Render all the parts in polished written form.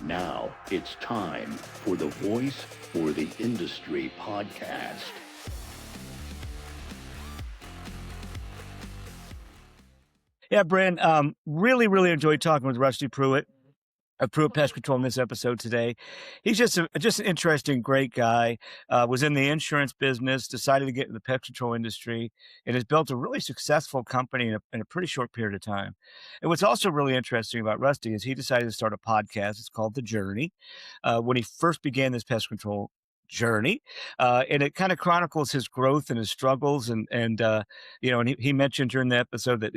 Now it's time for the Voice for the Industry podcast. Yeah, Brent, really enjoyed talking with Rusty Prewett of Prewett Pest Control in this episode today. He's just an interesting, great guy. Was in the insurance business, decided to get in the pest control industry, and has built a really successful company in a pretty short period of time. And what's also really interesting about Rusty is he decided to start a podcast. It's called The Journey. When he first began this pest control journey, and it kind of chronicles his growth and his struggles, and he mentioned during the episode that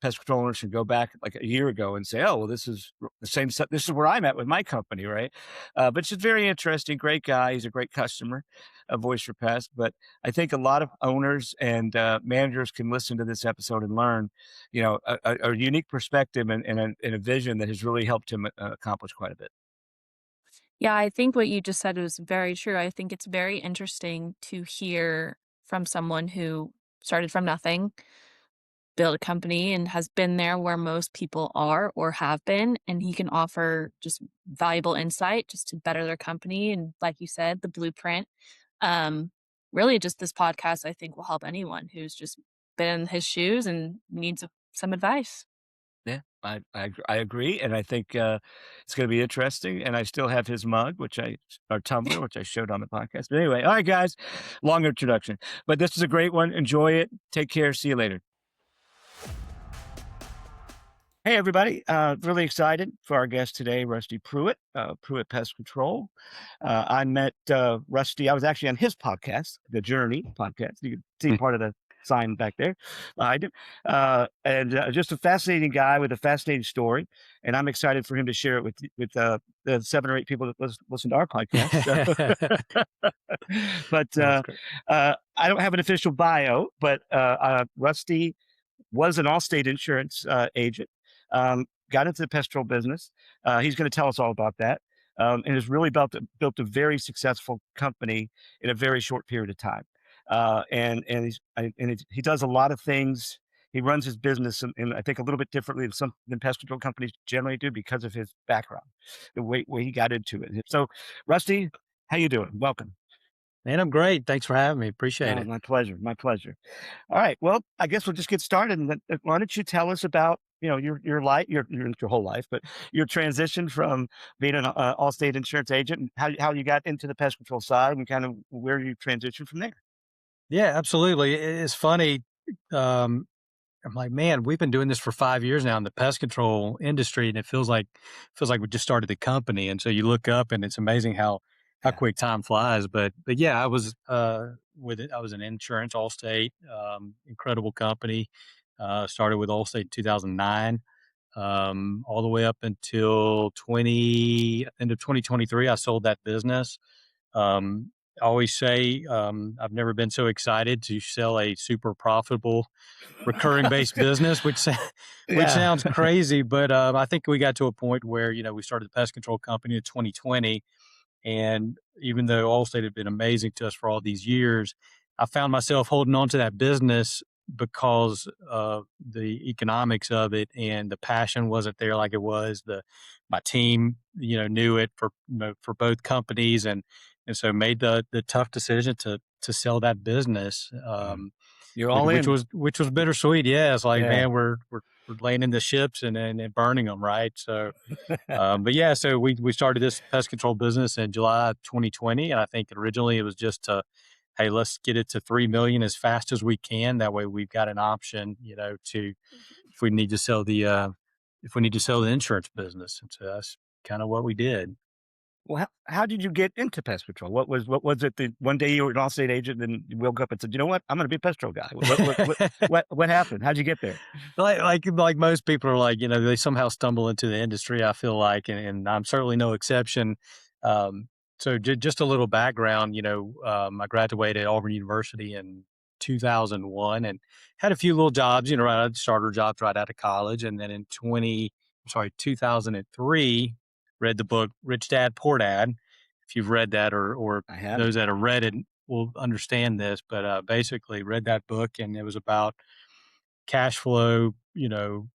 pest control owners should go back like a year ago and say, oh, well, this is the same stuff. This is where I'm at with my company, right? But it's just very interesting. Great guy. He's a great customer, a Voice for Pest. But I think a lot of owners and managers can listen to this episode and learn, a unique perspective and a vision that has really helped him accomplish quite a bit. Yeah, I think what you just said was very true. I think it's very interesting to hear from someone who started from nothing, built a company, and has been there where most people are or have been. And he can offer just valuable insight just to better their company. And like you said, the blueprint. Um, Really, just this podcast, I think, will help anyone who's just been in his shoes and needs some advice. Yeah, I agree, and I think it's going to be interesting. And I still have his mug, or tumbler, which I showed on the podcast. But anyway, all right, guys, long introduction, but this is a great one. Enjoy it. Take care. See you later. Hey, everybody! Really excited for our guest today, Rusty Prewett, Prewett Pest Control. I met Rusty. I was actually on his podcast, the Journey podcast. You can see part of the sign back there. I do, and just a fascinating guy with a fascinating story. And I'm excited for him to share it with the 7 or 8 people that listen to our podcast. But I don't have an official bio, but Rusty was an Allstate insurance agent. Got into the pest control business. He's going to tell us all about that. And has really built a very successful company in a very short period of time. He does a lot of things. He runs his business in I think a little bit differently than pest control companies generally do because of his background, the way he got into it. So, Rusty, how you doing? Welcome. Man, I'm great. Thanks for having me. Appreciate it. My pleasure. My pleasure. All right. Well, I guess we'll just get started. And why don't you tell us about your life, your whole life, but your transition from being an Allstate insurance agent, and how you got into the pest control side, and kind of where you transitioned from there. Yeah, absolutely. It's funny. I'm like, man, we've been doing this for 5 years now in the pest control industry, and it feels like we just started the company. And so you look up, and it's amazing how quick time flies. But yeah, I was with it. I was in insurance, Allstate, incredible company. Started with Allstate in 2009, all the way up until end of 2023. I sold that business. I always say I've never been so excited to sell a super profitable recurring based business, which sounds crazy, but I think we got to a point where we started the pest control company in 2020. And even though Allstate had been amazing to us for all these years, I found myself holding on to that business because of the economics of it, and the passion wasn't there like it was. My team, knew it for both companies, and so made the tough decision to sell that business. You're all in, which was bittersweet. Yeah, it's like, man, we're laying in the ships and burning them, right? So, but yeah, so we started this pest control business in July 2020, and I think originally it was just hey, let's get it to 3 million as fast as we can. That way, we've got an option, to if we need to sell the insurance business. And so that's kind of what we did. Well, how did you get into pest control? What was it? The one day you were an Allstate agent, and you woke up and said, "You know what? I'm going to be a pest control guy." What happened? How'd you get there? Like most people are like, they somehow stumble into the industry. I feel like, and I'm certainly no exception. So just a little background, I graduated Auburn University in 2001 and had a few little jobs, right, starter jobs right out of college. And then in 2003, read the book Rich Dad, Poor Dad. If you've read that, or those that have read it will understand this, but basically read that book, and it was about cash flow,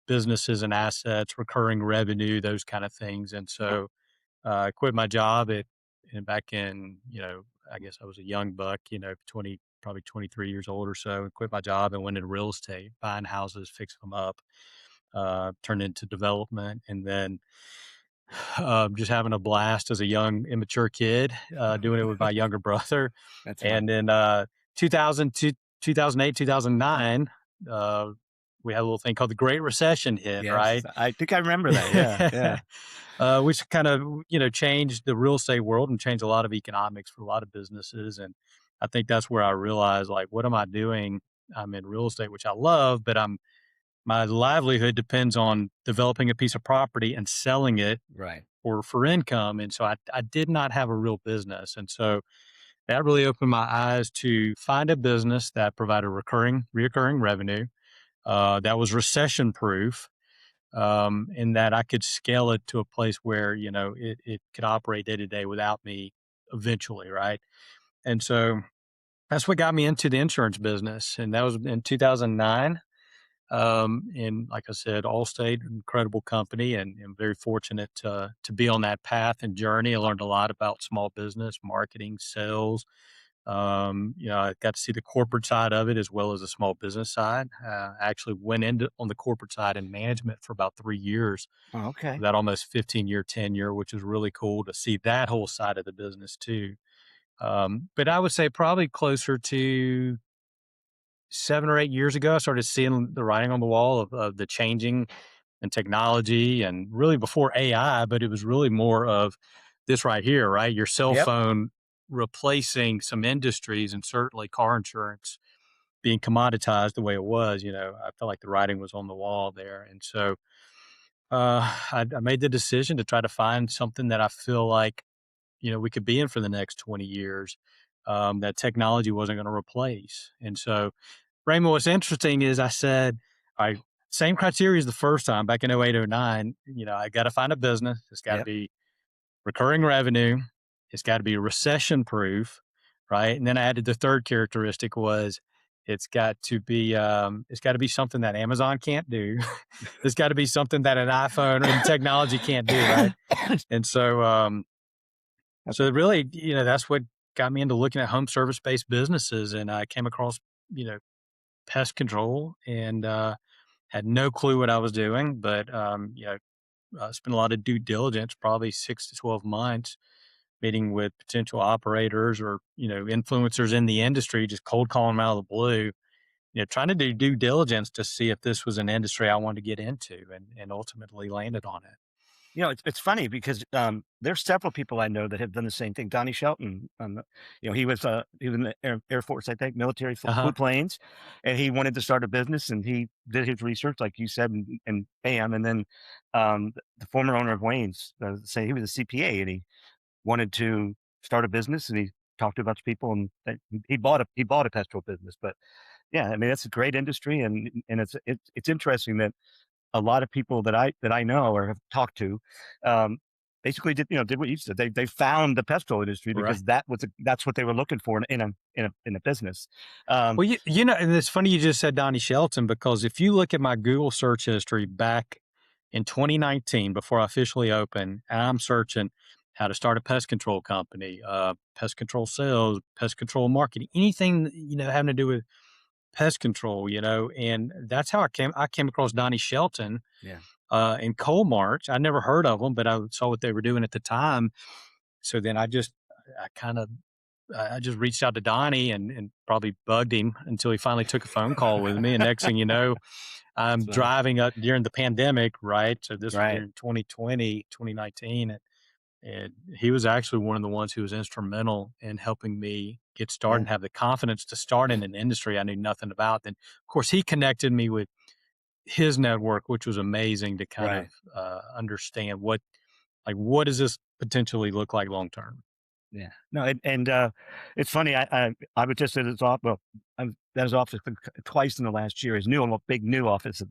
businesses and assets, recurring revenue, those kind of things. And so I quit my job back in, I guess I was a young buck, 20, probably 23 years old or so, and quit my job and went into real estate, buying houses, fixing them up, turned into development, and then just having a blast as a young, immature kid, doing it with my younger brother. That's And fun. then 2000 to 2008, 2009, we had a little thing called the Great Recession hit, Yes, right? I think I remember that. Yeah, yeah. Which kind of, changed the real estate world and changed a lot of economics for a lot of businesses. And I think that's where I realized, like, what am I doing? I'm in real estate, which I love, but my livelihood depends on developing a piece of property and selling it Right. for income. And so I did not have a real business. And so that really opened my eyes to find a business that provided reoccurring revenue, that was recession proof, and that I could scale it to a place where, it could operate day to day without me eventually. Right. And so that's what got me into the insurance business. And that was in 2009. And like I said, Allstate, incredible company, and I'm very fortunate to be on that path and journey. I learned a lot about small business, marketing, sales. I got to see the corporate side of it as well as the small business side. I actually went into on the corporate side in management for about 3 years Oh, okay. of that almost 15-year tenure, which is really cool to see that whole side of the business too. But I would say probably closer to 7 or 8 years ago, I started seeing the writing on the wall of the changing and technology, and really before AI, but it was really more of this right here, right? Your cell Yep. phone replacing some industries, and certainly car insurance being commoditized the way it was. I felt like the writing was on the wall there. And so I made the decision to try to find something that I feel like, we could be in for the next 20 years, that technology wasn't going to replace. And so, Raymond, what's interesting is I said, all right, same criteria as the first time back in 08, 09. I got to find a business. It's got to Yep. be recurring revenue. It's got to be recession proof, right? And then I added the third characteristic was it's got to be something that Amazon can't do. It's got to be something that an iPhone and technology can't do, right? And so really, that's what got me into looking at home service based businesses, and I came across, pest control, and had no clue what I was doing, but spent a lot of due diligence, probably 6 to 12 months, meeting with potential operators or influencers in the industry, just cold calling them out of the blue, trying to do due diligence to see if this was an industry I wanted to get into, and ultimately landed on it. It's funny because there's several people I know that have done the same thing. Donnie Shelton, he was in the Air Force, I think, military, Uh flew huh. planes, and he wanted to start a business, and he did his research, like you said, and bam, and then the former owner of Wayne's, say he was a CPA, and he wanted to start a business, and he talked to a bunch of people, and he bought a petrol business. But yeah, I mean that's a great industry, and it's interesting that a lot of people that I know or have talked to, um, basically did what you said. They found the petrol industry Right. because that's what they were looking for in a business. Um, Well, and it's funny you just said Donnie Shelton, because if you look at my Google search history back in 2019, before I officially opened, and I'm searching how to start a pest control company, pest control sales, pest control marketing, anything, having to do with pest control, and that's how I came across Donnie Shelton, yeah, in Coal March. I never heard of them, but I saw what they were doing at the time. So then I kind of I just reached out to Donnie and probably bugged him until he finally took a phone call with me. And next thing you know, I'm so driving up during the pandemic, right? So this was right, during 2020, 2019. And he was actually one of the ones who was instrumental in helping me get started yeah, and have the confidence to start in an industry I knew nothing about. And of course, he connected me with his network, which was amazing to kind of right. understand what does this potentially look like long term. Yeah. No, and it's funny. I was just at his office. Well, I was at his office twice in the last year. His big new office.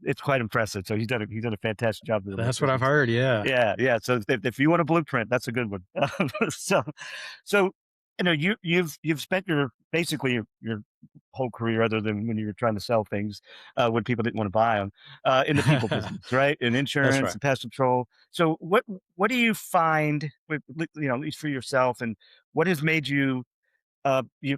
It's quite impressive. So he's done a fantastic job with the That's what I've business. heard. Yeah. Yeah, yeah. So if you want a blueprint, that's a good one. So so I know you've spent basically your whole career, other than when you were trying to sell things when people didn't want to buy them, in the people business, right? In That's insurance right. and pest control. So what do you find with, at least for yourself, and what has made you you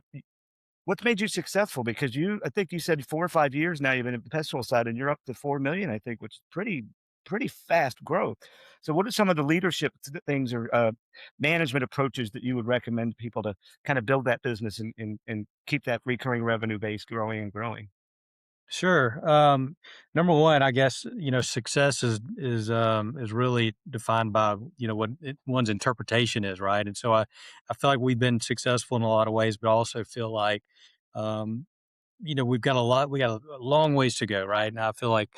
what's made you successful? Because I think you said 4 or 5 years now you've been at the pest control side, and you're up to 4 million, I think, which is pretty fast growth. So, what are some of the leadership things or management approaches that you would recommend people to kind of build that business and keep that recurring revenue base growing and growing? Sure. Number one, I guess, success is really defined by, what one's interpretation is, right? And so I feel like we've been successful in a lot of ways, but I also feel like, um, we got a long ways to go, right? And I feel like,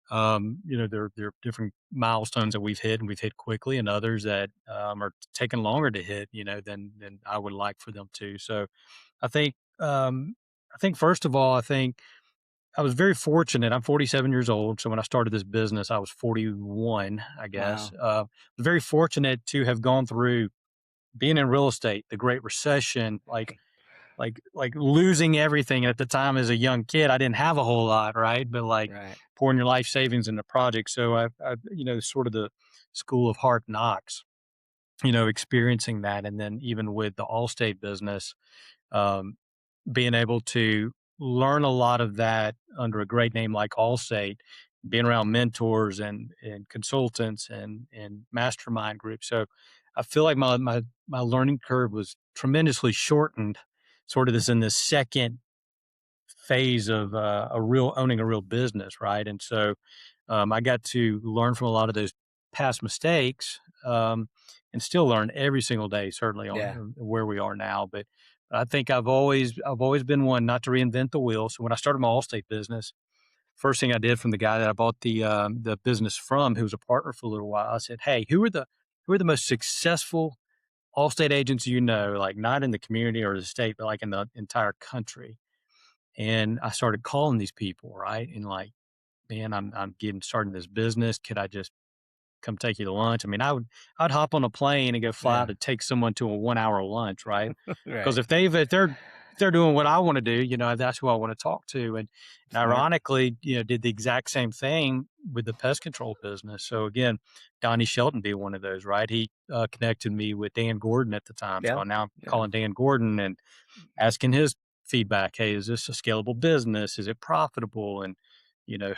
there are different milestones that we've hit and we've hit quickly, and others that are taking longer to hit, than I would like for them to. So I think, first of all, I think I was very fortunate. I'm 47 years old. So when I started this business, I was 41, I guess. Wow. Very fortunate to have gone through being in real estate, the Great Recession, like losing everything at the time as a young kid. I didn't have a whole lot, right? But like Right. pouring your life savings into projects. So sort of the school of hard knocks, experiencing that. And then even with the Allstate business, um, being able to learn a lot of that under a great name like Allstate, being around mentors and consultants and mastermind groups. So I feel like my learning curve was tremendously shortened, sort of this second phase of owning a real business, right? And so I got to learn from a lot of those past mistakes, and still learn every single day, certainly on Yeah. where we are now. But I think I've always been one not to reinvent the wheel. So when I started my Allstate business, first thing I did from the guy that I bought the business from, who was a partner for a little while, I said, "Hey, who are the most successful Allstate agents you know, like not in the community or the state, but like in the entire country?" And I started calling these people, right? And like, man, I'm getting starting this business. Could I just come take you to lunch? I mean, I'd hop on a plane and go fly Yeah. to take someone to a 1 hour lunch, right? Because Right. if they're doing what I want to do, that's who I want to talk to. And Smart. ironically, did the exact same thing with the pest control business. So again, Donnie Shelton being one of those, right? He connected me with Dan Gordon at the time. Yeah. So now I'm Yeah. calling Dan Gordon and asking his feedback. Hey, is this a scalable business? Is it profitable? And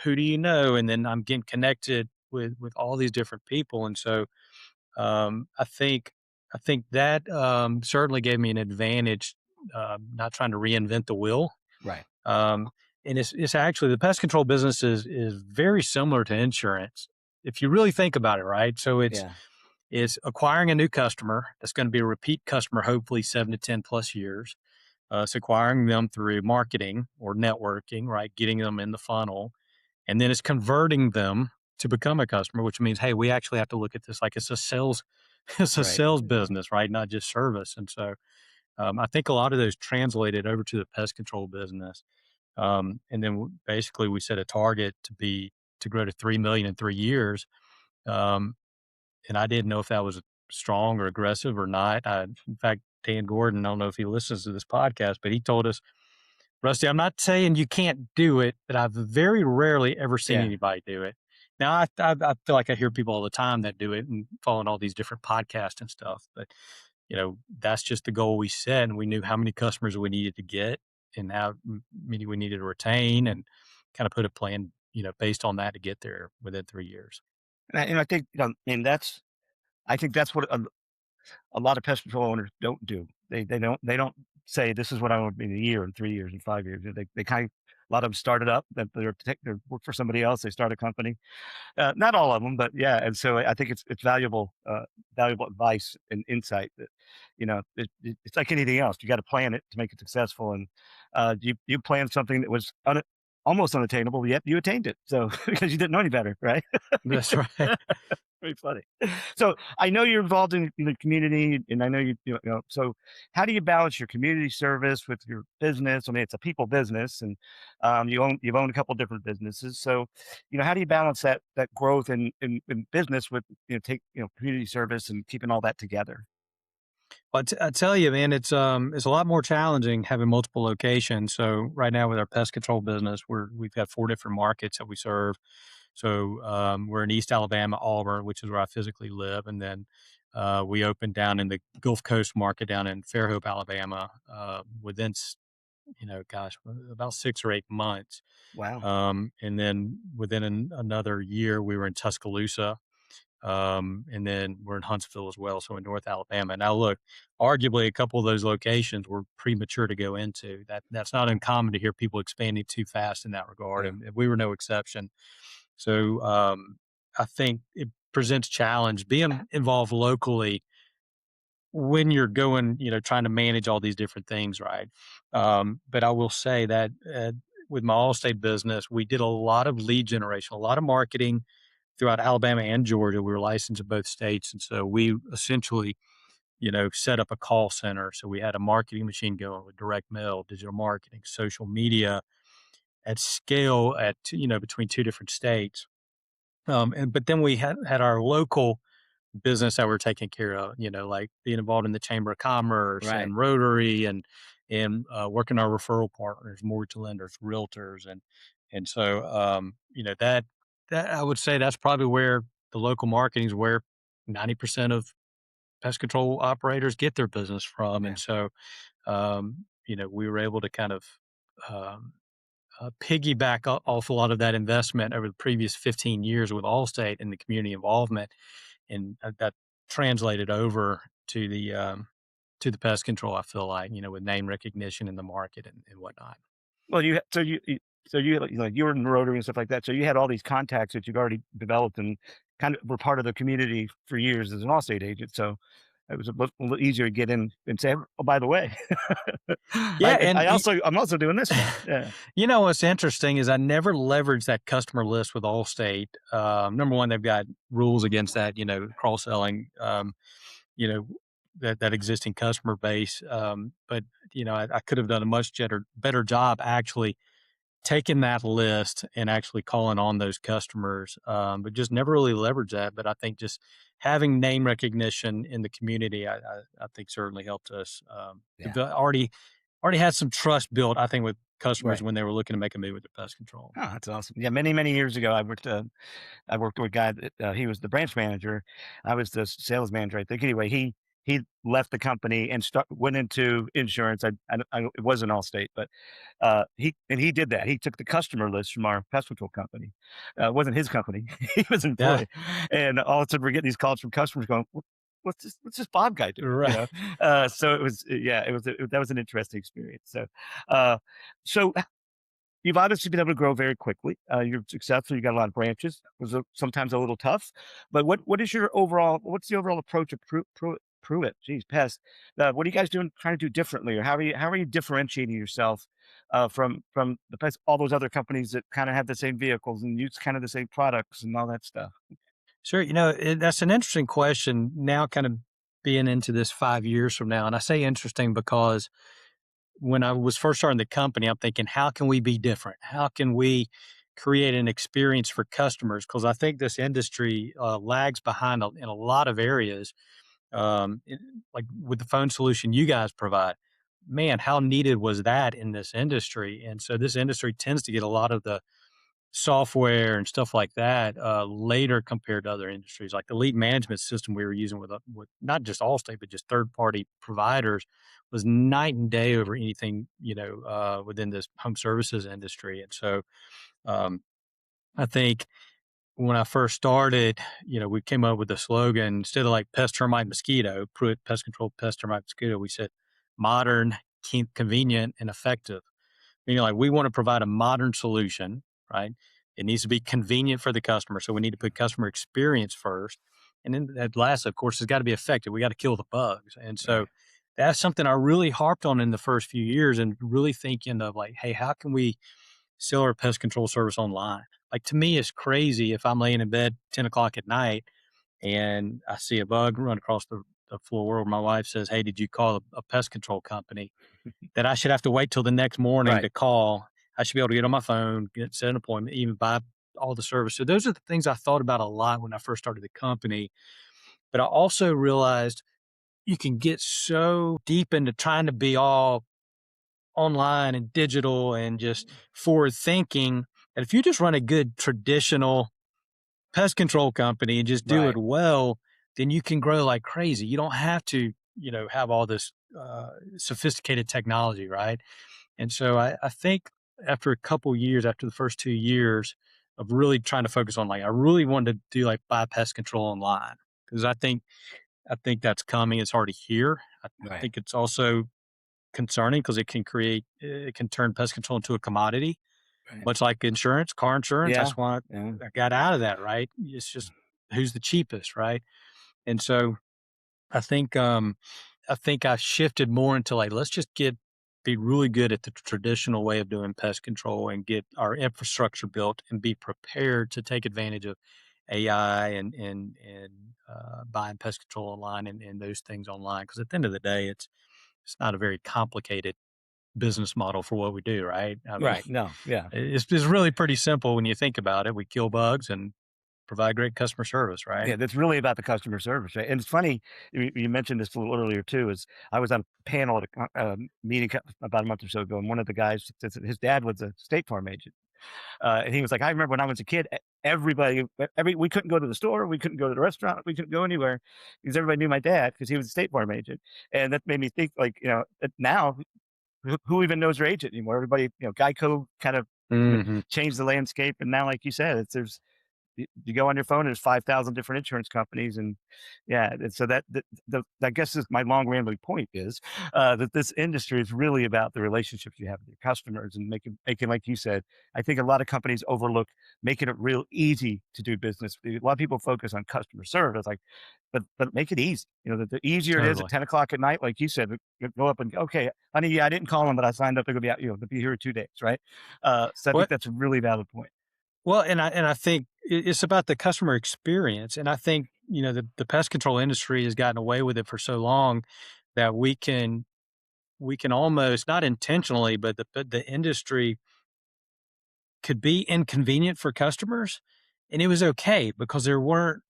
who do you know? And then I'm getting connected with all these different people. And so I think that certainly gave me an advantage, not trying to reinvent the wheel. Right. Um, and it's actually the pest control business is very similar to insurance if you really think about it, right? So Yeah. it's acquiring a new customer that's going to be a repeat customer, hopefully 7 to 10 plus years. It's acquiring them through marketing or networking, right? Getting them in the funnel, and then it's converting them to become a customer, which means, hey, we actually have to look at this like it's a sales, it's a Right. sales business, right? Not just service. And so I think a lot of those translated over to the pest control business. And then basically we set a target to grow to 3 million in 3 years. Um, and I didn't know if that was strong or aggressive or not. In fact, Dan Gordon, I don't know if he listens to this podcast, but he told us, Rusty, I'm not saying you can't do it, but I've very rarely ever seen Yeah. anybody do it. Now, I feel like I hear people all the time that do it and following all these different podcasts and stuff. But, that's just the goal we set. And we knew how many customers we needed to get and how many we needed to retain and kind of put a plan, based on that to get there within 3 years. And I think I think that's what a lot of pest control owners don't do. They don't say this is what I want to be in a year, in 3 years, in 5 years. They kind of, a lot of them started up that they work for somebody else. They start a company. Not all of them, but yeah. And so I think it's valuable advice and insight that it's like anything else. You got to plan it to make it successful, and you planned something that was almost unattainable, yet you attained it. So because you didn't know any better, right? That's right. Very funny. So I know you're involved in the community, and I know you know. So how do you balance your community service with your business? I mean, it's a people business, and you've owned a couple different businesses. So, how do you balance that growth in business with take community service and keeping all that together? Well, I tell you, man, it's a lot more challenging having multiple locations. So right now with our pest control business, we've got 4 different markets that we serve. So we're in East Alabama, Auburn, which is where I physically live, and then we opened down in the Gulf Coast market down in Fairhope, Alabama, within gosh, about 6 or 8 months. Wow. And then within another year, we were in Tuscaloosa, and then we're in Huntsville as well, so in North Alabama. Now, look, arguably a couple of those locations were premature to go into. That's not uncommon to hear people expanding too fast in that regard, Yeah. and we were no exception. So I think it presents challenge being involved locally when you're going, trying to manage all these different things, right? But I will say that with my Allstate business, we did a lot of lead generation, a lot of marketing throughout Alabama and Georgia. We were licensed in both states. And so we essentially, set up a call center. So we had a marketing machine going with direct mail, digital marketing, social media at scale between 2 different states. But then we had our local business that we're taking care of, like being involved in the Chamber of Commerce Right. and Rotary and working our referral partners, mortgage lenders, realtors, and so that I would say that's probably where the local marketing is where 90% of pest control operators get their business from, Yeah. and so we were able to kind of um, piggyback off a lot of that investment over the previous 15 years with Allstate and the community involvement, and that translated over to the pest control. I feel like with name recognition in the market and whatnot. Well, you were in Rotary and stuff like that. So you had all these contacts that you've already developed and kind of were part of the community for years as an Allstate agent. So it was a little easier to get in and say, "Oh, by the way, Yeah, and I'm also doing this now." Yeah. what's interesting is I never leveraged that customer list with Allstate. Number one, they've got rules against that. Cross selling. That existing customer base. But I could have done a much better job actually taking that list and actually calling on those customers, but just never really leveraged that. But I think just having name recognition in the community, I think certainly helped us. Yeah. Already had some trust built, I think, with customers Right. when they were looking to make a move with their pest control. Oh, that's awesome. Yeah. Many, many years ago, I worked with a guy that he was the branch manager. I was the sales manager, I think. Anyway, he left the company and went into insurance. It wasn't Allstate, but he did that. He took the customer list from our pest control company. It wasn't his company. He was an Yeah, employee, and all of a sudden we're getting these calls from customers going, What's this Bob guy doing?" right. So it was, yeah, that was an interesting experience. Uh, so you've obviously been able to grow very quickly. You're successful. You got a lot of branches. It was sometimes a little tough, but what's the overall approach of Pruitt? Geez, Pest. What are you guys doing, trying to do differently, or how are you differentiating yourself from the pest, all those other companies that kind of have the same vehicles and use kind of the same products and all that stuff? Sure. That's an interesting question now, kind of being into this 5 years from now. And I say interesting because when I was first starting the company, I'm thinking, how can we be different? How can we create an experience for customers? Because I think this industry lags behind in a lot of areas, like with the phone solution you guys provide. Man, how needed was that in this industry? And so this industry tends to get a lot of the software and stuff like that later compared to other industries. Like the lead management system we were using with not just Allstate but just third party providers was night and day over anything within this home services industry. And so um, I think when I first started, we came up with a slogan instead of like pest, termite, mosquito, Pruitt Pest Control, pest, termite, mosquito. We said modern, convenient, and effective. Meaning, like, we want to provide a modern solution, right? It needs to be convenient for the customer. So we need to put customer experience first. And then that last, of course, has got to be effective. We got to kill the bugs. And so Right. that's something I really harped on in the first few years and really thinking of like, hey, how can we sell our pest control service online? Like to me, it's crazy if I'm laying in bed 10 o'clock at night and I see a bug run across the floor. My wife says, "Hey, did you call a pest control company?" That I should have to wait till the next morning Right. to call. I should be able to get on my phone, set an appointment, even buy all the service. So those are the things I thought about a lot when I first started the company. But I also realized, you can get so deep into trying to be all online and digital and just forward thinking that if you just run a good traditional pest control company and just do it Right. well, then you can grow like crazy. You don't have to, have all this sophisticated technology, right? And so I think after a couple years, after the first 2 years of really trying to focus on, like, I really wanted to do like buy pest control online because I think that's coming. It's already here. I Right. think it's also concerning because it can turn pest control into a commodity, Right. much like insurance, car insurance. Yeah. That's why Yeah. I got out of that, right? It's just who's the cheapest, right? And so I think I think I shifted more into like let's just be really good at the traditional way of doing pest control and get our infrastructure built and be prepared to take advantage of AI and buying pest control online and those things online. Because at the end of the day, it's not a very complicated business model for what we do, right? I mean, Right. No. Yeah. it's really pretty simple when you think about it. We kill bugs and provide great customer service, right? Yeah, that's really about the customer service, right? And it's funny you mentioned this a little earlier too. Is I was on a panel at a meeting about a month or so ago, and one of the guys, his dad was a State Farm agent, and he was like, "I remember when I was a kid, everybody, we couldn't go to the store, we couldn't go to the restaurant, we couldn't go anywhere because everybody knew my dad because he was a State Farm agent." And that made me think, like, that now who even knows their agent anymore? Everybody, Geico kind of Hmm. changed the landscape, and now, like you said, there's you go on your phone, there's 5,000 different insurance companies. And yeah, and so I guess is my long rambling point is that this industry is really about the relationships you have with your customers and making, like you said, I think a lot of companies overlook making it real easy to do business. A lot of people focus on customer service, like, but make it easy. The easier it is at Totally. 10 o'clock at night, like you said, go up and, okay, honey, yeah, I didn't call them, but I signed up to be out, to be here in 2 days, right? So I think What that's a really valid point. Well, and I think it's about the customer experience, and I think the pest control industry has gotten away with it for so long that we can almost not intentionally, but the industry could be inconvenient for customers, and it was okay because there weren't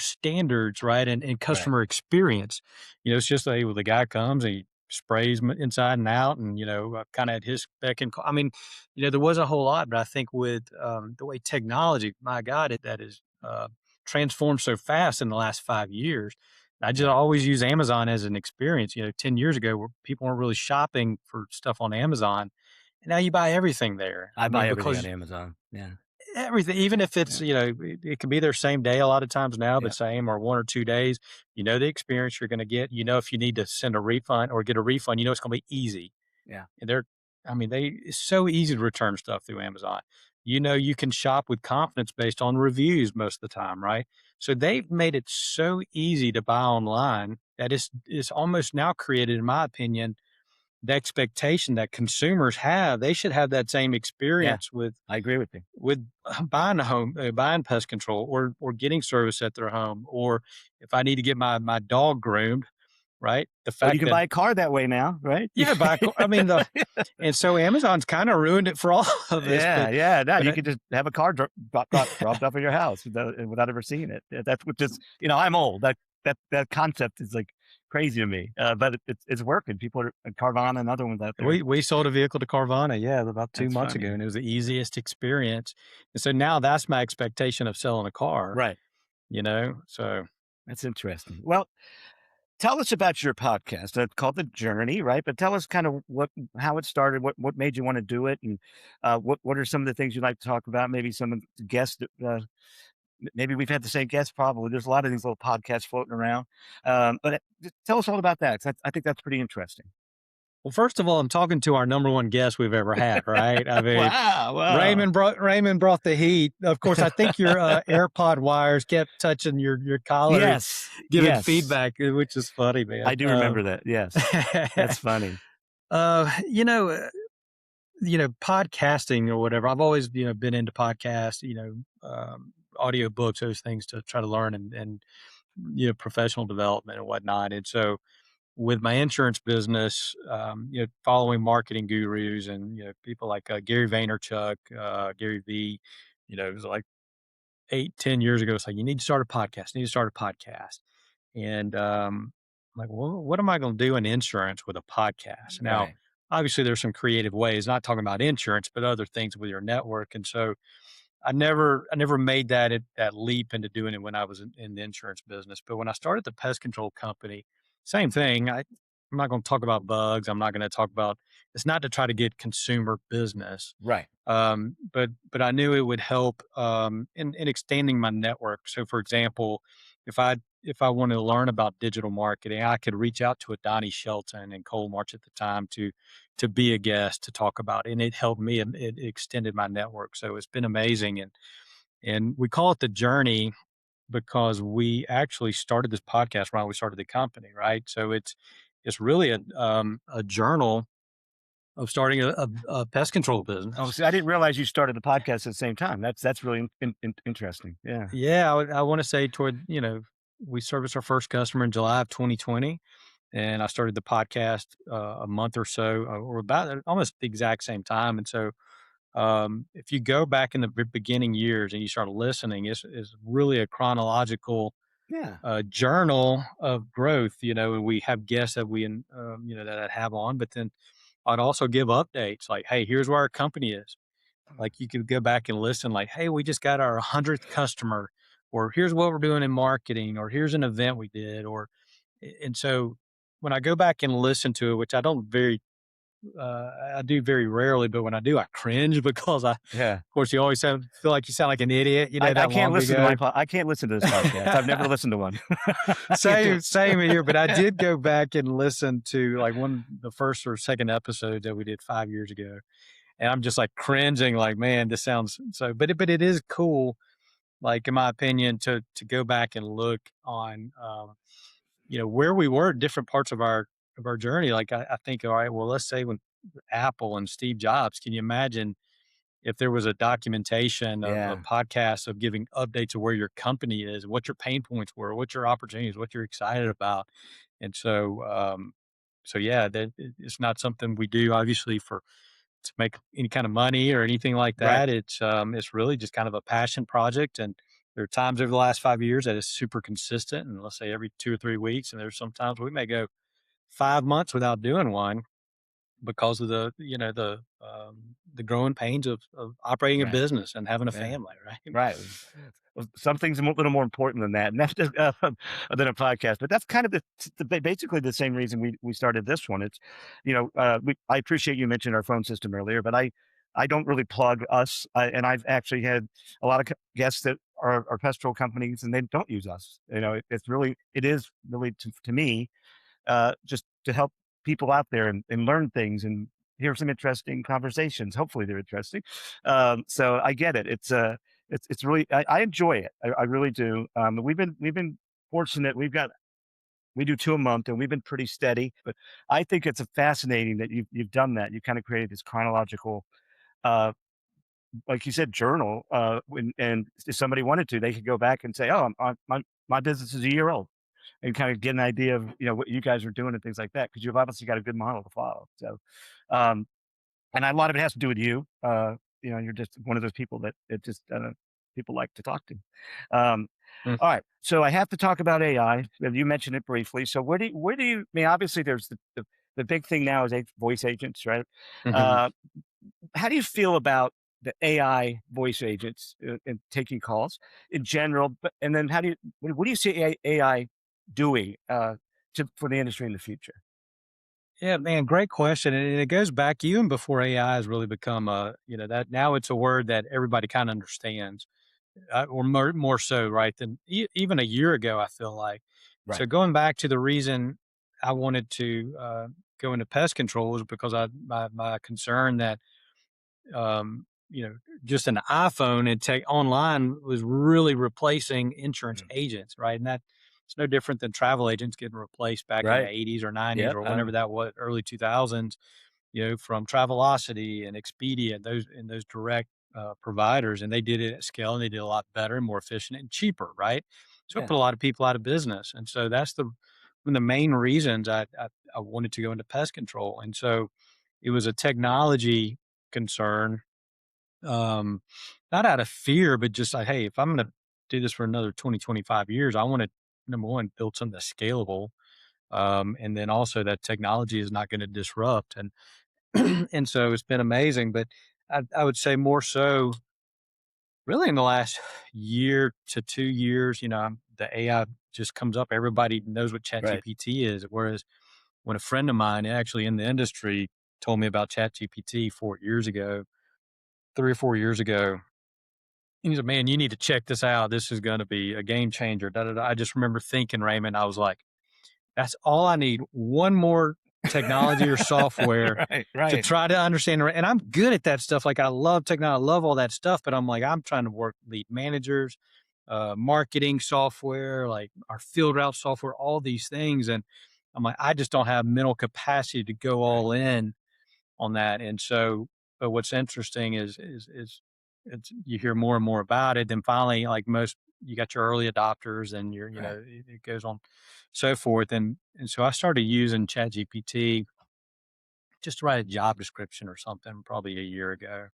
standards, right? And Right. customer experience. It's just like, well, the guy comes and he sprays inside and out, and kind of at his beck and call. I mean, there was a whole lot, but I think with the way technology, my God, that is transformed so fast in the last 5 years. I just Right. always use Amazon as an experience. 10 years ago, where people weren't really shopping for stuff on Amazon, and now you buy everything there. I I mean, buy everything on because Amazon. Yeah. everything, even if it's, Yeah. it can be there same day a lot of times now, but Yeah. same or 1 or 2 days. The experience you're going to get. If you need to send a refund or get a refund, it's going to be easy. Yeah. And it's so easy to return stuff through Amazon. You can shop with confidence based on reviews most of the time, right? So they've made it so easy to buy online that it's almost now created, in my opinion, the expectation that consumers have. They should have that same Yeah. experience I agree with you. with buying a home, buying pest control, or getting service at their home, or if I need to get my dog groomed, right? The Well, you fact can that buy a car that way now, right? yeah, I mean and so Amazon's kind of ruined it for all of us, Yeah, yeah. Now but you could just have a car dropped off at your house without ever seeing it. That's what just, I'm old. That concept is like crazy to me. But it's working. People are Carvana and other ones out there. we sold a vehicle to Carvana, yeah, about two That's months ago, funny. and it was the easiest experience. And so now that's my expectation of selling a car, Right. So That's interesting. Well, tell us about your podcast. It's called The Journey, right? But tell us kind of how it started, what made you want to do it, and what are some of the things you'd like to talk about? Maybe some of the guests that maybe we've had the same guests. Probably there's a lot of these little podcasts floating around. But just tell us all about that, 'cause I think that's pretty interesting. well, first of all, I'm talking to our number one guest we've ever had, right? I mean, Wow, wow. Raymond brought the heat. Of course, I think your AirPod wires kept touching your collar and Yes, giving yes, feedback, which is funny, I man. do remember that. Yes, that's funny. uh, you know, uh, podcasting or whatever. I've always been into podcasts, audio books, those things to try to learn and professional development and whatnot. And so with my insurance business, following marketing gurus and people like Gary Vaynerchuk, Gary V. It was like 8, 10 years ago. It's like you need to start a podcast. You need to start a podcast, and I'm like, well, what am I going to do in insurance with a podcast? Now, Right. obviously, there's some creative ways, not talking about insurance, but other things with your network. And so I never made that leap into doing it when I was in the insurance business. But when I started the pest control company, same thing. I'm not going to talk about bugs. I'm not going to talk about. It's not to try to get consumer business, Right. but I knew it would help in extending my network. So, for example, if I wanted to learn about digital marketing, I could reach out to a Donnie Shelton and Cole March at the time to be a guest to talk about, it. And it helped me and it extended my network. So it's been amazing, and we call it the journey because we actually started this podcast while we started the company, right? So it's really a journal of starting a pest control Oh, business. see, I didn't realize you started the podcast at the same time. That's really interesting. Yeah. Yeah, I want to say we serviced our first customer in July of 2020, and I started the podcast a month or so, or about almost the exact same time. And so, if you go back in the beginning years and you start listening, it's really a chronological Yeah. journal of growth. And we have guests that that I have on, but then I'd also give updates like, hey, here's where our company is. Like you could go back and listen, like, hey, we just got our 100th customer, or here's what we're doing in marketing, or here's an event we did, and so when I go back and listen to it, which I do very rarely, but when I do, I cringe because of Yeah. course, you always feel like you sound like an idiot, I that can't long listen to ago. I can't listen to this podcast. I've never listened to one. I can't do Same here, but I did go back and listen to like the first or second episode that we did 5 years ago, and I'm just like cringing, like, man, this sounds so. But it is cool, like in my opinion, to go back and look on, where we were at different parts of our journey. Like I think, all right, well, let's say when Apple and Steve Jobs, can you imagine if there was a documentation of a Yeah. podcast of giving updates of where your company is, what your pain points were, what your opportunities, what you're excited about. And so yeah, it's not something we do obviously for to make any kind of money or anything like Right. that. It's really just kind of a passion project. And there are times over the last 5 years that is super consistent, and let's say every 2 or 3 weeks. And there's sometimes we may go 5 months without doing one because of the growing pains of operating a Right. business and having a Yeah. family, right? Right. Well, something's a little more important than that, and that's just, than a podcast. But that's kind of basically the same reason we started this one. It's, I appreciate you mentioned our phone system earlier, but I don't really plug us, and I've actually had a lot of guests that are pest control companies, and they don't use us. It is really to me just to help people out there and learn things and hear some interesting conversations. Hopefully, they're interesting. So I get it. It's really I enjoy it. I really do. We've been fortunate. We do two a month, and we've been pretty steady. But I think it's a fascinating that you've done that. You kind of created this chronological, uh, like you said, journal. And if somebody wanted to, they could go back and say, "Oh, my business is a year old," and kind of get an idea of what you guys are doing and things like that, because you've obviously got a good model to follow. So, um, and a lot of it has to do with you. You're just one of those people that it just people like to talk to. Um, Mm, all right, so I have to talk about AI. You mentioned it briefly. So where do you? I mean, obviously, there's the big thing now is voice agents, right? mhm. Uh, how do you feel about the AI voice agents and taking calls in general? But and then what do you see AI doing for the industry in the future? Yeah, man, great question. And it goes back even before AI has really become that now it's a word that everybody kind of understands, or more so, right, than even a year ago, I feel like. So Right. going back to the reason I wanted to go into pest control was because my concern that um, you know, just an iPhone and take online was really replacing insurance Mm. agents, right? And that it's no different than travel agents getting replaced back in the Right. 80s or 90s Yep. or whenever that was, early 2000s, from Travelocity and Expedia, those direct providers, and they did it at scale and they did a lot better and more efficient and cheaper, right? So it Yeah. put a lot of people out of business. And so that's one of the main reasons I wanted to go into pest control. And so it was a technology concern, um, not out of fear, but just like, hey, if I'm going to do this for another 20, 25 years, I want to, number one, build something that's scalable. And then also that technology is not going to disrupt. And, and so it's been amazing, but I would say more so really in the last year to 2 years, the AI just comes up. Everybody knows what Right. ChatGPT is. Whereas when a friend of mine actually in the industry told me about ChatGPT 4 years ago, 3 or 4 years ago, he said, "Man, you need to check this out. This is going to be a game changer." Da, da, da. I just remember thinking, Raymond, I was like, "That's all I need. One more technology or software Right. to Right. try to understand." And I'm good at that stuff. Like I love technology, I love all that stuff. But I'm like, I'm trying to work lead managers, marketing software, like our field route software, all these things, and I'm like, I just don't have mental capacity to go Right. all in on that. And so, but what's interesting is it's you hear more and more about it. Then finally, like most, you got your early adopters, and Right. it goes on, so forth. And so I started using ChatGPT just to write a job description or something, probably a year ago.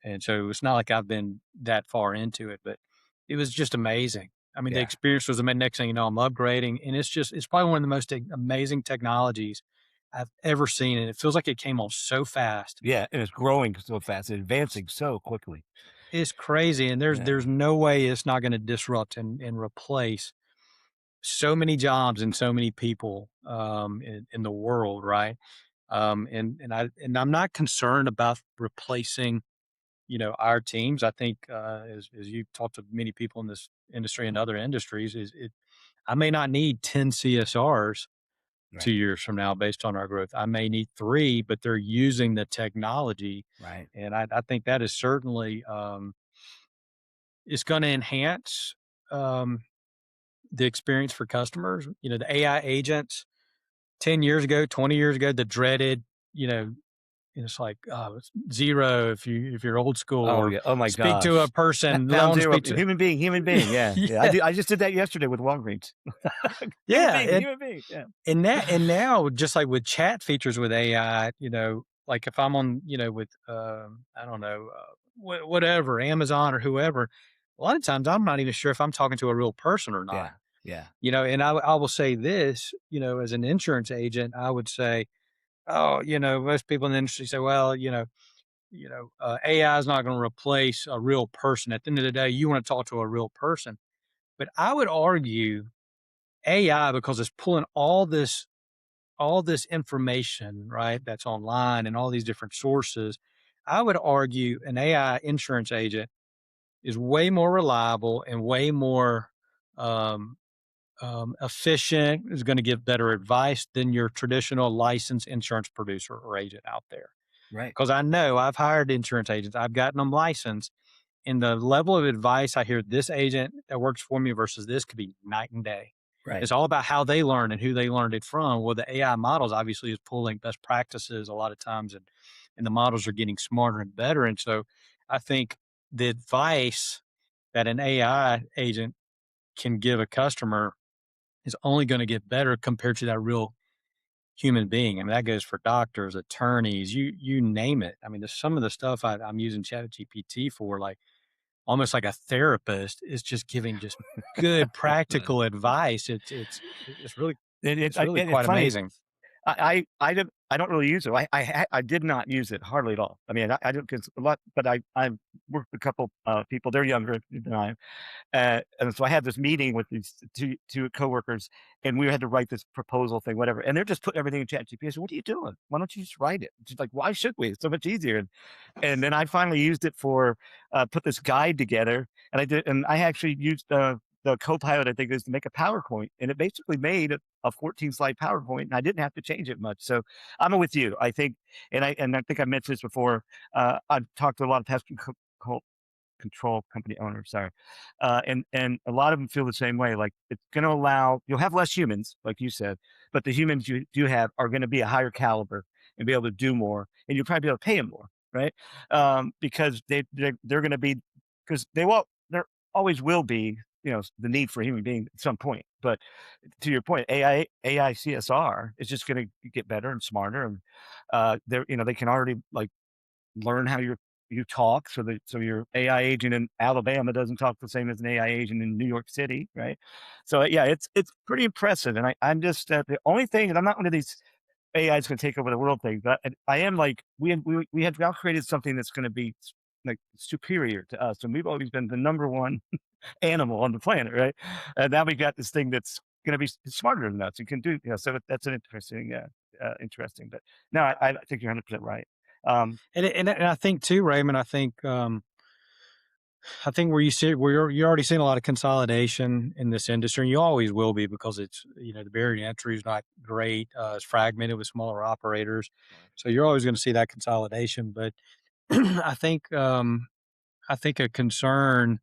And so it's not like I've been that far into it, but it was just amazing. I mean, the Yeah. experience was amazing. Next thing you know, I'm upgrading, and it's probably one of the most amazing technologies I've ever seen. And it feels like it came on so fast. Yeah. And it's growing so fast, and advancing so quickly. It's crazy. And Yeah. there's no way it's not going to disrupt and replace so many jobs and so many people in the world. Right. And I'm not concerned about replacing our teams. I think, as you've talked to many people in this industry and other industries, I may not need 10 CSRs Right. 2 years from now based on our growth. I may need three, but they're using the technology. Right. And I think that is certainly, it's going to enhance, um, the experience for customers. The AI agents 10 years ago, 20 years ago, the dreaded, you know, and it's like, it's zero if you're old school, Oh or yeah. Oh my speak to a gosh. person, don't Pound want to zero. speak to. Human being. Human being. Yeah. Yeah. Yeah, I just did that yesterday with Walgreens. Human yeah, being. Human being. Yeah. and now just like with chat features with AI, like if I'm on, with I don't know, whatever, Amazon or whoever, a lot of times I'm not even sure if I'm talking to a real person or not. Yeah. Yeah. And I will say this, as an insurance agent, I would say, oh, most people in the industry say, well, AI is not going to replace a real person. At the end of the day, you want to talk to a real person. But I would argue AI, because it's pulling all this information, right, that's online and all these different sources. I would argue an AI insurance agent is way more reliable and way more um, efficient, is going to give better advice than your traditional licensed insurance producer or agent out there. Right. Because I know I've hired insurance agents, I've gotten them licensed, and the level of advice I hear this agent that works for me versus this could be night and day. Right. It's all about how they learn and who they learned it from. Well, the AI models obviously is pulling best practices a lot of times, and the models are getting smarter and better. And so I think the advice that an AI agent can give a customer is only going to get better compared to that real human being. I mean, that goes for doctors, attorneys, you name it. I mean, there's some of the stuff I'm using ChatGPT for, like almost like a therapist, is just giving just good practical advice. It's really it's really And it's quite funny. amazing. I don't really use it. I did not use it hardly at all. I mean, I don't, because a lot, but I worked with a couple people. They're younger than I am, and so I had this meeting with these two coworkers, and we had to write this proposal thing, whatever. And they're just putting everything in ChatGPT. I said, "What are you doing? Why don't you just write it?" She's like, "Why should we? It's so much easier." And then I finally used it for put this guide together, and I did, and I actually used the Copilot, I think, is to make a PowerPoint, and it basically made a 14 slide PowerPoint, and I didn't have to change it much. So I'm with you. I think, and I think I mentioned this before. I've talked to a lot of control company owners, sorry, and a lot of them feel the same way. Like, it's going to allow, you'll have less humans, like you said, but the humans you do have are going to be a higher caliber and be able to do more, and you'll probably be able to pay them more, right? Because they're going to be, because there always will be, the need for a human being at some point. But to your point, AI CSR is just going to get better and smarter, and they can already, like, learn how you're you talk, so your AI agent in Alabama doesn't talk the same as an AI agent in New York City, right? So yeah, it's pretty impressive. And I'm just the only thing, and I'm not one of these AI is going to take over the world thing, but I am like we have now created something that's going to be like superior to us, and we've always been the number one animal on the planet, right? And now we got this thing that's going to be smarter than us. You can do, so that's an interesting. But no, I think you're 100% right. And I think too, Raymond. I think where you're already seeing a lot of consolidation in this industry, and you always will be because it's the barrier to entry is not great. It's fragmented with smaller operators, so you're always going to see that consolidation. But I think I think a concern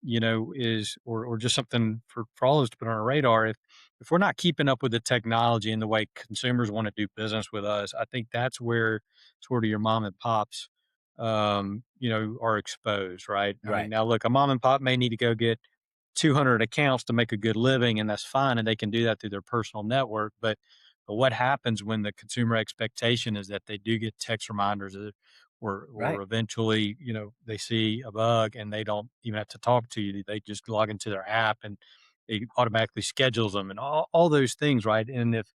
is or just something for all of us to put on our radar. If we're not keeping up with the technology and the way consumers want to do business with us, I think that's where sort of your mom and pops, are exposed, right? I mean, Right. now look, a mom and pop may need to go get 200 accounts to make a good living, and that's fine, and they can do that through their personal network. But what happens when the consumer expectation is that they do get text reminders or Right. eventually, they see a bug and they don't even have to talk to you. They just log into their app and it automatically schedules them and all those things, right? And if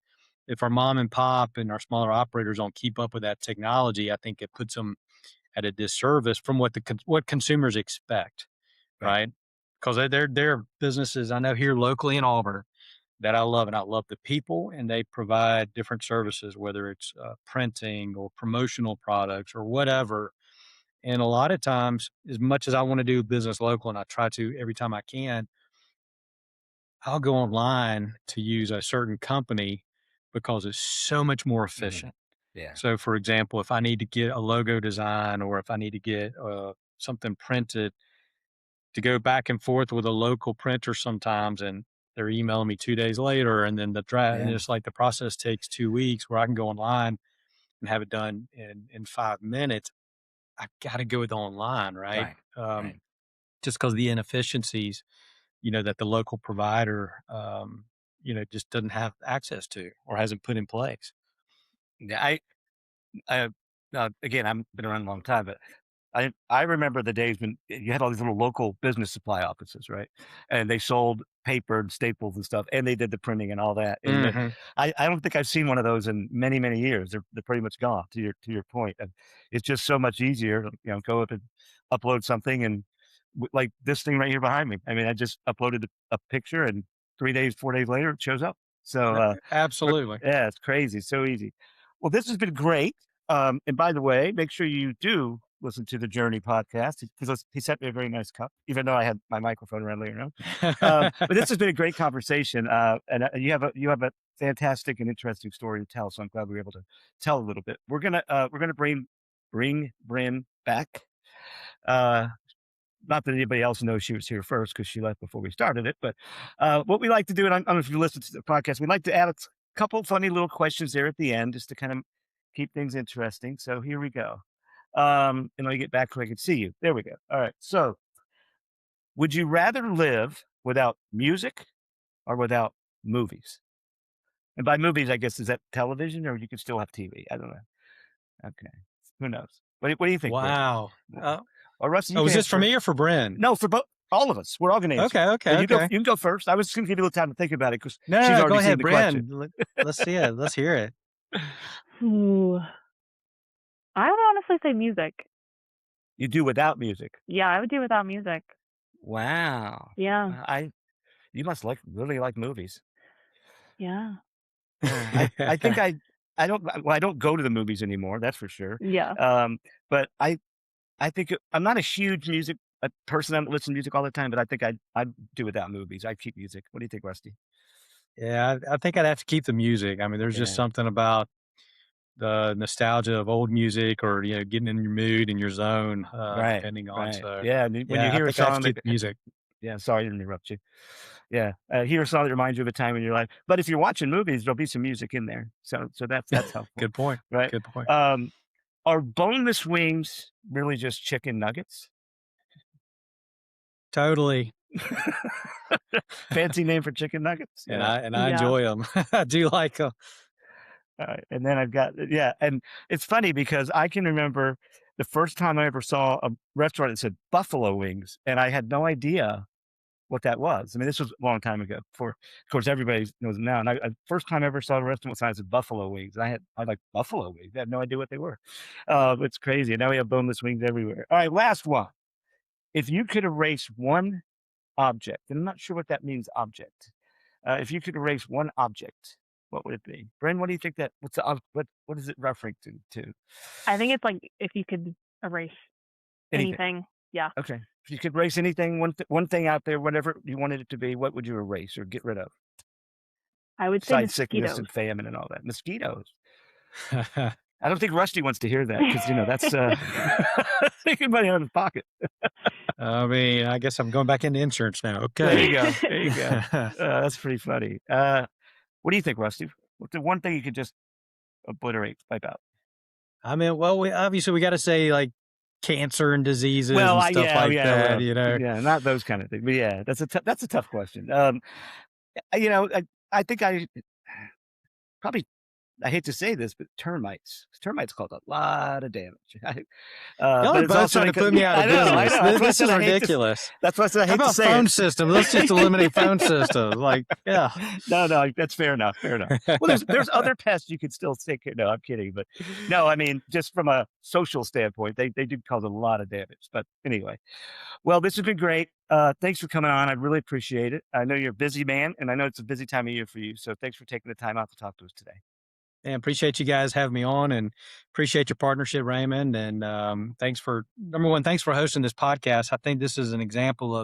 our mom and pop and our smaller operators don't keep up with that technology, I think it puts them at a disservice from what consumers expect, Right. right? Because they're businesses I know here locally in Auburn that I love, and I love the people, and they provide different services, whether it's printing or promotional products or whatever. And a lot of times, as much as I want to do business local, and I try to every time I can, I'll go online to use a certain company because it's so much more efficient. Yeah. So, for example, if I need to get a logo design or if I need to get something printed, to go back and forth with a local printer sometimes, and they're emailing me 2 days later, and then and Yeah. it's like the process takes 2 weeks where I can go online and have it done in 5 minutes. I gotta go with online, right? Right. Right. Just because the inefficiencies, that the local provider, just doesn't have access to or hasn't put in place. Yeah. I again, I've been around a long time, but I remember the days when you had all these little local business supply offices, right? And they sold paper and staples and stuff, and they did the printing and all that. And Mhm. I don't think I've seen one of those in many, many years. They're pretty much gone. To your point, and it's just so much easier. Go up and upload something, and like this thing right here behind me. I mean, I just uploaded a picture, and 3 days, 4 days later, it shows up. So, Absolutely. yeah, it's crazy, so easy. Well, this has been great. And by the way, make sure you do listen to the Journey podcast because he sent me a very nice cup, even though I had my microphone around later on. But this has been a great conversation, and you have a fantastic and interesting story to tell. So I'm glad we were able to tell a little bit. We're gonna bring Bryn back. Uh, Not that anybody else knows she was here first because she left before we started it. But what we like to do, and I don't know if you listen to the podcast, we like to add a couple funny little questions there at the end just to kind of keep things interesting. So here we go. And I get back so I can see you. There we go. All right. So would you rather live without music or without movies? And by movies, I guess, is that television or you can still have TV? I don't know. Okay. Who knows? What do you think, Brent? Wow. Or Rusty, you Oh, can is this for answer. me or for Bryn? No, for both, all of us. We're all going to answer. Okay, okay, You go. okay. You can go first. I was just going to give you a little time to think about it because No, she's no, go already seen ahead, the question. Bryn. Let's see it. Let's hear it. Ooh. I would honestly say music. You do without music. Yeah, I would do without music. Wow. Yeah. You must really like movies. Yeah. I think I don't. Well, I don't go to the movies anymore. That's for sure. Yeah. But I think I'm not a huge music person. I don't listen to music all the time, but I think I do without movies. I keep music. What do you think, Rusty? Yeah, I think I'd have to keep the music. I mean, there's just Yeah. something about the nostalgia of old music or, getting in your mood and your zone, Right. depending on. Right. So, Yeah. And when you yeah, I hear a think I have to song keep that, the music. yeah, sorry to interrupt you. Yeah, hear a song that reminds you of a time in your life. But if you're watching movies, there'll be some music in there. So that's helpful, Good point. right? Good point. Are boneless wings really just chicken nuggets? Totally. Fancy name for chicken nuggets. And Yeah. I Yeah. enjoy them. I do like them. All right. And then I've got, yeah. And it's funny because I can remember the first time I ever saw a restaurant that said buffalo wings, and I had no idea what that was. I mean, this was a long time ago. Of course, everybody knows it now. And I first time I ever saw a restaurant sign that said buffalo wings. And I like buffalo wings. I had no idea what they were. It's crazy. And now we have boneless wings everywhere. All right, last one. If you could erase one object, and I'm not sure what that means, object. If you could erase one object, what would it be? Bren, what do you think that? What is it referring to? I think it's like if you could erase anything. Yeah. Okay. If you could erase anything, one thing out there, whatever you wanted it to be, what would you erase or get rid of? I would say Besides sickness mosquitoes. and famine and all that. Mosquitoes. I don't think Rusty wants to hear that because, that's taking money out of his pocket. I mean, I guess I'm going back into insurance now. Okay. There you go. There you go. That's pretty funny. What do you think, Rusty? What's the one thing you could just obliterate, wipe out? I mean, well, we got to say like cancer and diseases and stuff that, Yeah, not those kind of things. But yeah, that's a tough question. I think I probably, I hate to say this, but termites caused a lot of damage. Y'all are both trying to put me out of business. I know. This is ridiculous. That's what I hate How to about say. phone system? Let's just eliminate phone systems. Like, yeah. No, that's fair enough. Fair enough. Well, there's other pests you could still take care. No, I'm kidding. But no, I mean, just from a social standpoint, they do cause a lot of damage. But anyway, well, this has been great. Thanks for coming on. I really appreciate it. I know you're a busy man, and I know it's a busy time of year for you. So thanks for taking the time out to talk to us today. And appreciate you guys having me on, and appreciate your partnership, Raymond. And thanks for hosting this podcast. I think this is an example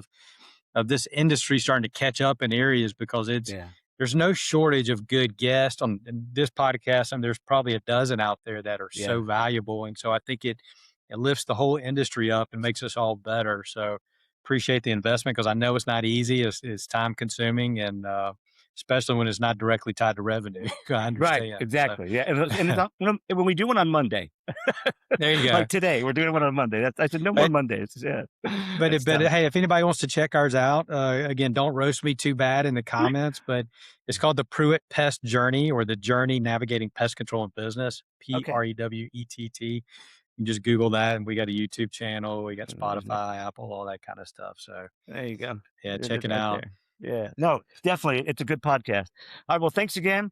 of this industry starting to catch up in areas because there's no shortage of good guests on this podcast. And there's probably a dozen out there that are so valuable. And so I think it lifts the whole industry up and makes us all better. So appreciate the investment because I know it's not easy. It's time consuming and, especially when it's not directly tied to revenue. I understand. Right, exactly. So. Yeah, and when we do one on Monday. There you go. Like today, we're doing one on Monday. I said no more Mondays. Yeah. But hey, if anybody wants to check ours out, again, don't roast me too bad in the comments. But it's called the Prewett Pest Journey, or the Journey Navigating Pest Control in Business. Prewett. You can just Google that, and we got a YouTube channel. We got Spotify, Apple, all that kind of stuff. So there you go. Yeah, check it out. There. Yeah, no, definitely. It's a good podcast. All right. Well, thanks again.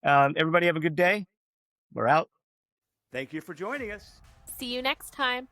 Everybody have a good day. We're out. Thank you for joining us. See you next time.